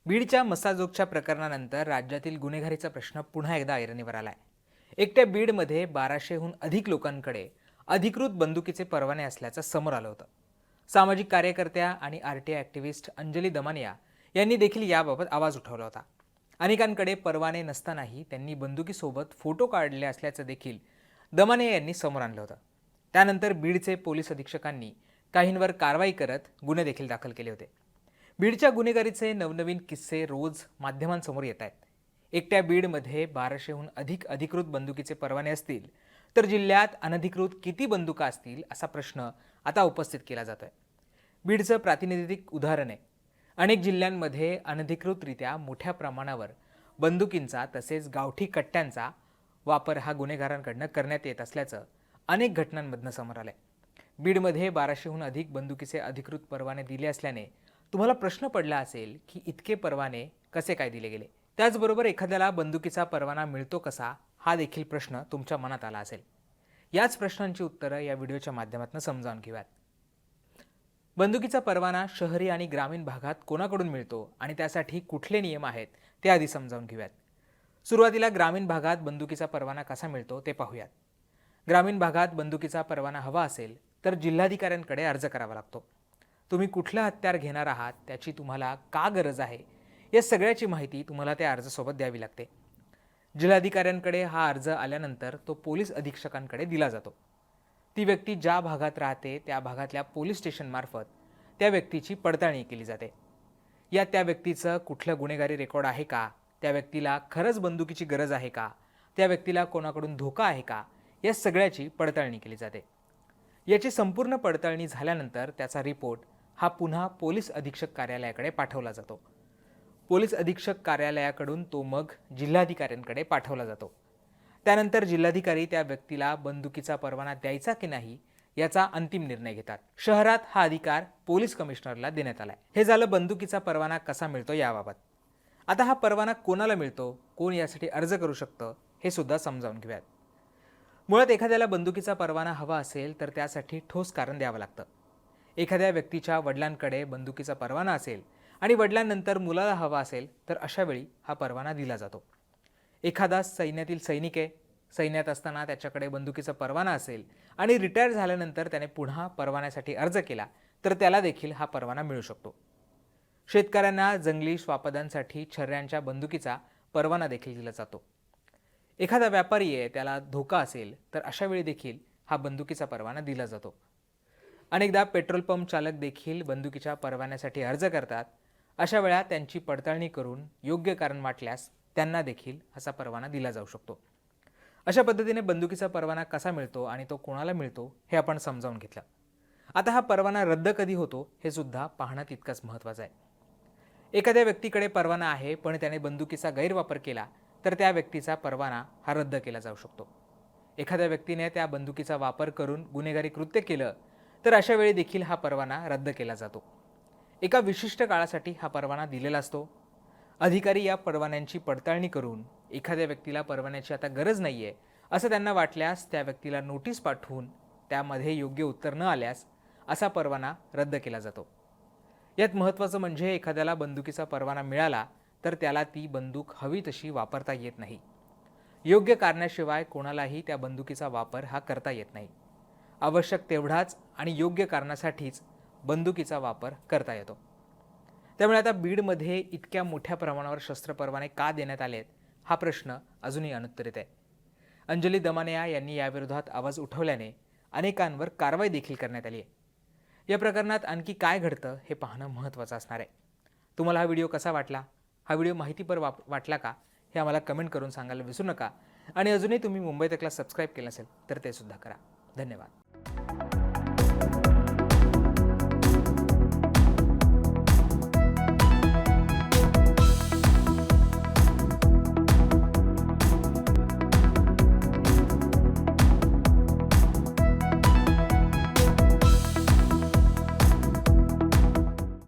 बीडच्या मसाजोगच्या प्रकरणानंतर राज्यातील गुन्हेगारीचा प्रश्न पुन्हा एकदा ऐरणीवर आलाय. एकट्या बीडमध्ये 1200हून अधिक लोकांकडे अधिकृत बंदुकीचे परवाने असल्याचं समोर आलं होतं. सामाजिक कार्यकर्त्या आणि आरटीआय ॲक्टिव्हिस्ट अंजली दमानिया यांनी देखील याबाबत आवाज उठवला होता. अनेकांकडे परवाने नसतानाही त्यांनी बंदुकीसोबत फोटो काढले असल्याचं देखील दमानिया यांनी समोर आणलं होतं. त्यानंतर बीडचे पोलीस अधीक्षकांनी काहींवर कारवाई करत गुन्हे देखील दाखल केले होते. बीडच्या गुन्हेगारीचे नवनवीन किस्से रोज माध्यमांसमोर येत आहेत. एकट्या बीडमध्ये 1200हून अधिक अधिकृत बंदुकीचे परवाने असतील तर जिल्ह्यात अनधिकृत किती बंदुका असतील असा प्रश्न आता उपस्थित केला जातोय. बीडचं प्रातिनिधिक उदाहरण आहे. अनेक जिल्ह्यांमध्ये अनधिकृतरित्या मोठ्या प्रमाणावर बंदुकींचा तसेच गावठी कट्ट्यांचा वापर हा गुन्हेगारांकडनं करण्यात येत असल्याचं अनेक घटनांमधनं समोर आलंय. बीडमध्ये 1200हून अधिक बंदुकीचे अधिकृत परवाने दिले असल्याने तुम्हाला प्रश्न पडला असेल की इतके परवाने कसे काय दिले गेले. त्याचबरोबर एखाद्याला बंदुकीचा परवाना मिळतो कसा हा देखील प्रश्न तुमच्या मनात आला असेल. याच प्रश्नांची उत्तरं या व्हिडिओच्या माध्यमातून समजावून घेऊयात. बंदुकीचा परवाना शहरी आणि ग्रामीण भागात कोणाकडून मिळतो आणि त्यासाठी कुठले नियम आहेत ते आधी समजावून घेऊयात. सुरुवातीला ग्रामीण भागात बंदुकीचा परवाना कसा मिळतो ते पाहूयात. ग्रामीण भागात बंदुकीचा परवाना हवा असेल तर जिल्हाधिकाऱ्यांकडे अर्ज करावा लागतो. तुम्ही कुठलं हत्यार घेणार आहात, त्याची तुम्हाला का गरज आहे, या सगळ्याची माहिती तुम्हाला त्या अर्जासोबत द्यावी लागते. जिल्हाधिकाऱ्यांकडे हा अर्ज आल्यानंतर तो पोलीस अधीक्षकांकडे दिला जातो. ती व्यक्ती ज्या भागात राहते त्या भागातल्या पोलीस स्टेशनमार्फत त्या व्यक्तीची पडताळणी केली जाते. या त्या व्यक्तीचं कुठलं गुन्हेगारी रेकॉर्ड आहे का, त्या व्यक्तीला खरंच बंदुकीची गरज आहे का, त्या व्यक्तीला कोणाकडून धोका आहे का, या सगळ्याची पडताळणी केली जाते. याची संपूर्ण पडताळणी झाल्यानंतर त्याचा रिपोर्ट हा पुन्हा पोलीस अधीक्षक कार्यालयाकडे पाठवला जातो. पोलीस अधीक्षक कार्यालयाकडून तो मग जिल्हाधिकाऱ्यांकडे पाठवला जातो. त्यानंतर जिल्हाधिकारी त्या व्यक्तीला बंदुकीचा परवाना द्यायचा की नाही याचा अंतिम निर्णय घेतात. शहरात हा अधिकार पोलीस कमिशनरला देण्यात आलाय. हे झालं बंदुकीचा परवाना कसा मिळतो याबाबत. आता हा परवाना कोणाला मिळतो, कोण यासाठी अर्ज करू शकतं हे सुद्धा समजावून घेऊयात. मुळात एखाद्याला बंदुकीचा परवाना हवा असेल तर त्यासाठी ठोस कारण द्यावं लागतं. एखाद्या व्यक्तीच्या वडिलांकडे बंदुकीचा परवाना असेल आणि वडिलांनंतर मुलाला हवा असेल तर अशा वेळी हा परवाना दिला जातो. एखादा सैन्यातील सैनिक आहे, सैन्यात असताना त्याच्याकडे बंदुकीचा परवाना असेल आणि रिटायर झाल्यानंतर त्याने पुन्हा परवान्यासाठी अर्ज केला तर त्याला देखील हा परवाना मिळू शकतो. शेतकऱ्यांना जंगली स्वापदांसाठी छर्यांच्या बंदुकीचा परवाना देखील दिला जातो. एखादा व्यापारी आहे, त्याला धोका असेल तर अशा वेळी देखील हा बंदुकीचा परवाना दिला जातो. अनेकदा पेट्रोल पंप चालक देखील बंदुकीच्या परवान्यासाठी अर्ज करतात. अशा वेळा त्यांची पडताळणी करून योग्य कारण वाटल्यास त्यांना देखील असा परवाना दिला जाऊ शकतो. अशा पद्धतीने बंदुकीचा परवाना कसा मिळतो आणि तो कोणाला मिळतो हे आपण समजावून घेतलं. आता हा परवाना रद्द कधी होतो हे सुद्धा पाहणं तितकंच महत्त्वाचं आहे. एखाद्या व्यक्तीकडे परवाना आहे पण त्याने बंदुकीचा गैरवापर केला तर त्या व्यक्तीचा परवाना हा रद्द केला जाऊ शकतो. एखाद्या व्यक्तीने त्या बंदुकीचा वापर करून गुन्हेगारी कृत्य केलं तर अशा वेळी देखील हा परवाना रद्द केला जातो. एका विशिष्ट काळासाठी हा परवाना दिलेला असतो. अधिकारी या परवान्यांची पडताळणी करून एखाद्या व्यक्तीला परवान्याची आता गरज नाही आहे असं त्यांना वाटल्यास त्या व्यक्तीला नोटीस पाठवून त्यामध्ये योग्य उत्तर न आल्यास असा परवाना रद्द केला जातो. यात महत्त्वाचं म्हणजे एखाद्याला बंदुकीचा परवाना मिळाला तर त्याला ती बंदूक हवी तशी वापरता येत नाही. योग्य कारणाशिवाय कोणालाही त्या बंदुकीचा वापर हा करता येत नाही. आवश्यक तेवढाच आणि योग्य कारणासाठीच बंदुकीचा वापर करता येतो. त्यामुळे आता बीडमध्ये इतक्या मोठ्या प्रमाणावर शस्त्र परवाने का देण्यात आलेत हा प्रश्न अजूनही अनुत्तरित आहे. अंजली दमानिया यांनी याविरोधात आवाज उठवल्याने अनेकांवर कारवाई देखील करण्यात आली आहे. या प्रकरणात आणखी काय घडतं हे पाहणं महत्त्वाचं असणार आहे. तुम्हाला हा व्हिडिओ कसा वाटला, हा व्हिडिओ माहितीपर वाटला का हे आम्हाला कमेंट करून सांगायला विसरू नका. आणि अजूनही तुम्ही मुंबई तकला सबस्क्राईब केलं असेल तर ते सुद्धा करा. धन्यवाद.